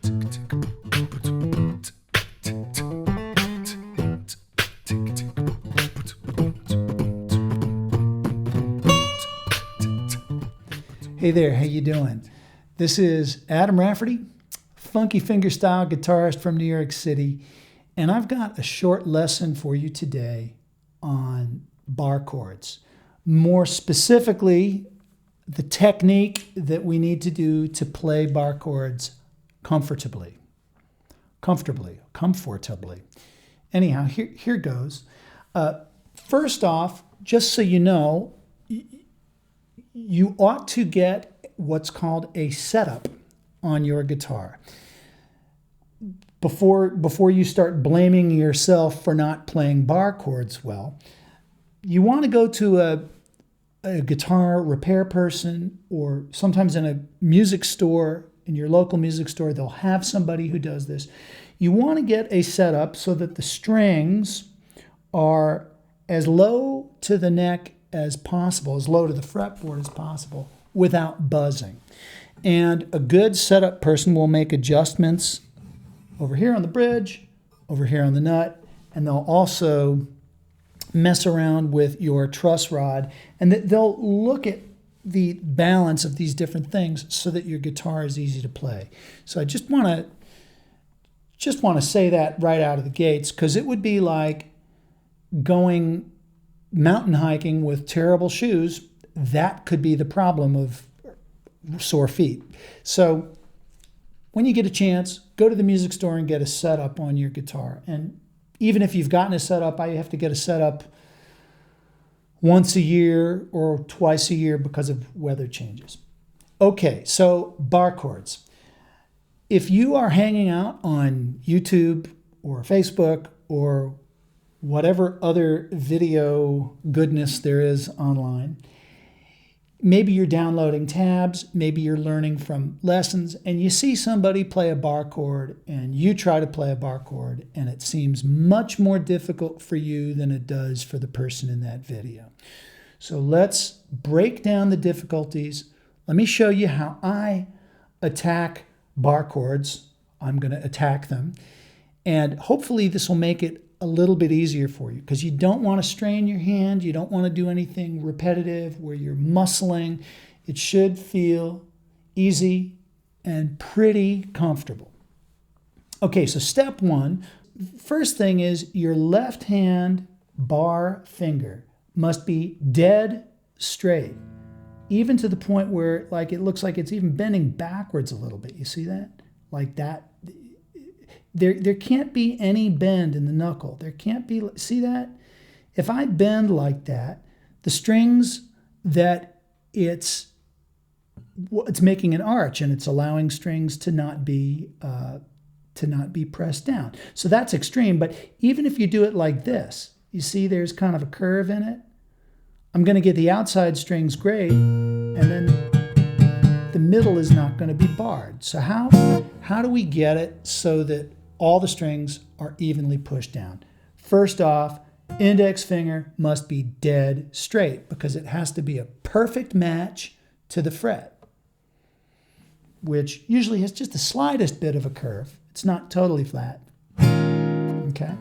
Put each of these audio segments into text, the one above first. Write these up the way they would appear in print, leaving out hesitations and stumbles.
Hey there, how you doing? This is Adam Rafferty, funky fingerstyle guitarist from New York City, and I've got a short lesson for you today on bar chords. More specifically, the technique that we need to do to play bar chords comfortably. Anyhow, here goes. First off, just so you know, you ought to get what's called a setup on your guitar. Before you start blaming yourself for not playing bar chords well, you want to go to a guitar repair person, or sometimes in a music store, in your local music store, they'll have somebody who does this. You want to get a setup so that the strings are as low to the neck as possible, as low to the fretboard as possible, without buzzing. And a good setup person will make adjustments over here on the bridge, over here on the nut, and they'll also mess around with your truss rod, and they'll look at the balance of these different things so that your guitar is easy to play. So I just want to say that right out of the gates, because it would be like going mountain hiking with terrible shoes. That could be the problem of sore feet. So when you get a chance, go to the music store and get a setup on your guitar. And even if you've gotten a setup, I have to get a setup once a year or twice a year because of weather changes. Okay, so bar chords. If you are hanging out on YouTube or Facebook or whatever other video goodness there is online, maybe you're downloading tabs, maybe you're learning from lessons, and you see somebody play a bar chord and you try to play a bar chord, and it seems much more difficult for you than it does for the person in that video. So let's break down the difficulties. Let me show you how I attack bar chords. I'm going to attack them, and hopefully this will make it a little bit easier for you, because you don't want to strain your hand. You don't want to do anything repetitive where you're muscling. It should feel easy and pretty comfortable. Okay, so step one, first thing is your left hand bar finger must be dead straight, even to the point where like it looks like it's even bending backwards a little bit. You see that? Like that. There can't be any bend in the knuckle. There can't be, see that? If I bend like that, the strings that it's making an arch, and it's allowing strings to not be pressed down. So that's extreme, but even if you do it like this, you see there's kind of a curve in it. I'm going to get the outside strings great, and then the middle is not going to be barred. So how do we get it so that all the strings are evenly pushed down? First off, index finger must be dead straight, because it has to be a perfect match to the fret, which usually has just the slightest bit of a curve. It's not totally flat. Okay.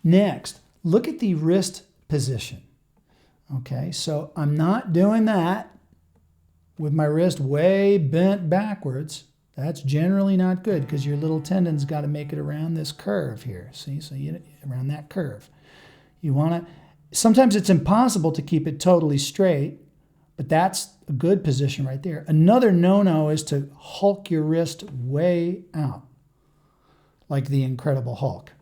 Next, look at the wrist position. Okay, so I'm not doing that with my wrist way bent backwards. That's generally not good, because your little tendon's got to make it around this curve here. See, so around that curve. You want to, sometimes it's impossible to keep it totally straight, but that's a good position right there. Another no-no is to hulk your wrist way out, like the Incredible Hulk.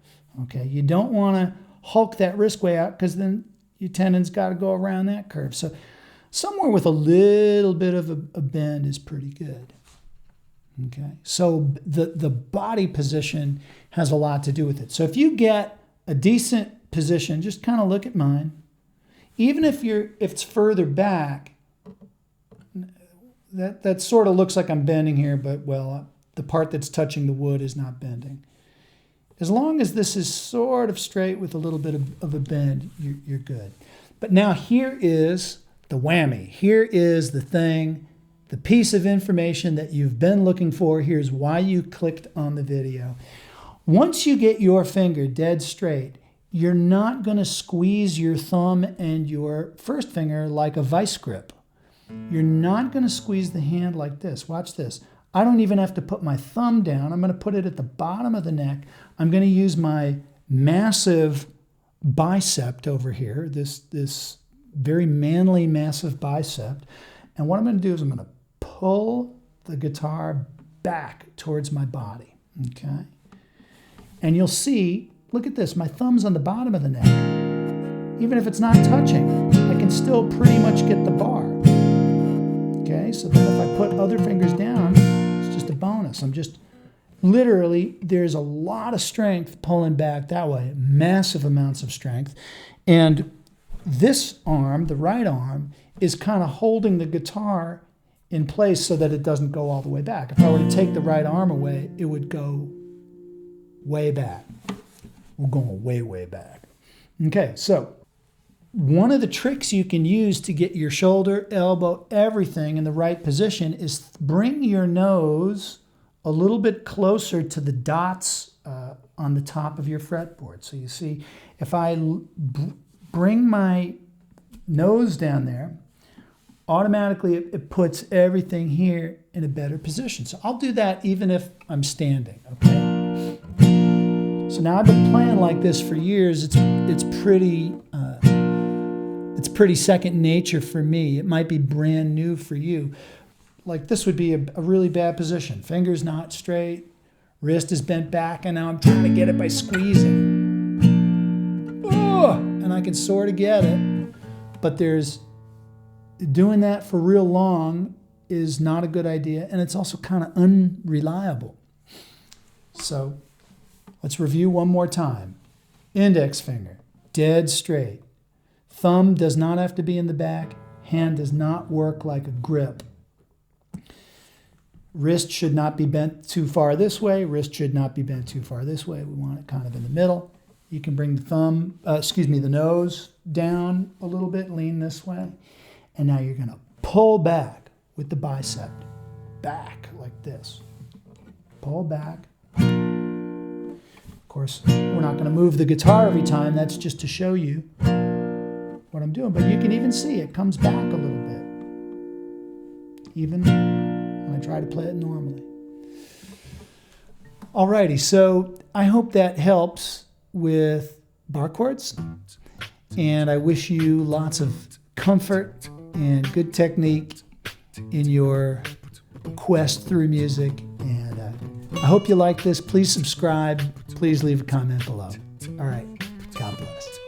Okay, you don't want to hulk that wrist way out, because then your tendon's got to go around that curve. So somewhere with a little bit of a bend is pretty good. Okay, so the body position has a lot to do with it. So if you get a decent position, just kind of look at mine. Even if it's further back, that sort of looks like I'm bending here, but well, the part that's touching the wood is not bending. As long as this is sort of straight with a little bit of a bend, you're good. But now here is the whammy. Here is the thing the piece of information that you've been looking for. Here's why you clicked on the video. Once you get your finger dead straight, you're not going to squeeze your thumb and your first finger like a vice grip. You're not going to squeeze the hand like this. Watch this. I don't even have to put my thumb down. I'm going to put it at the bottom of the neck. I'm going to use my massive bicept over here, this very manly, massive bicept. And what I'm going to do is I'm going to pull the guitar back towards my body, okay? And you'll see, look at this, my thumb's on the bottom of the neck. Even if it's not touching, I can still pretty much get the bar. Okay, so then if I put other fingers down, it's just a bonus. I'm just, literally, there's a lot of strength pulling back that way, massive amounts of strength. And this arm, the right arm, is kind of holding the guitar in place so that it doesn't go all the way back. If I were to take the right arm away, it would go way back. We're going way, way back. Okay, so one of the tricks you can use to get your shoulder, elbow, everything in the right position is bring your nose a little bit closer to the dots on the top of your fretboard. So you see, if I bring my nose down there, automatically it puts everything here in a better position. So I'll do that even if I'm standing, okay? So now I've been playing like this for years. It's pretty second nature for me. It might be brand new for you. Like this would be a really bad position. Fingers not straight, wrist is bent back, and now I'm trying to get it by squeezing. Oh, and I can sort of get it, but doing that for real long is not a good idea, and it's also kind of unreliable. So let's review one more time. Index finger, dead straight. Thumb does not have to be in the back. Hand does not work like a grip. Wrist should not be bent too far this way. Wrist should not be bent too far this way. We want it kind of in the middle. You can bring the nose down a little bit, lean this way. And now you're going to pull back with the bicep. Back like this. Pull back. Of course, we're not going to move the guitar every time. That's just to show you what I'm doing. But you can even see it comes back a little bit. Even when I try to play it normally. Alrighty, so I hope that helps with bar chords. And I wish you lots of comfort and good technique in your quest through music. And I hope you like this. Please subscribe. Please leave a comment below. All right. God bless.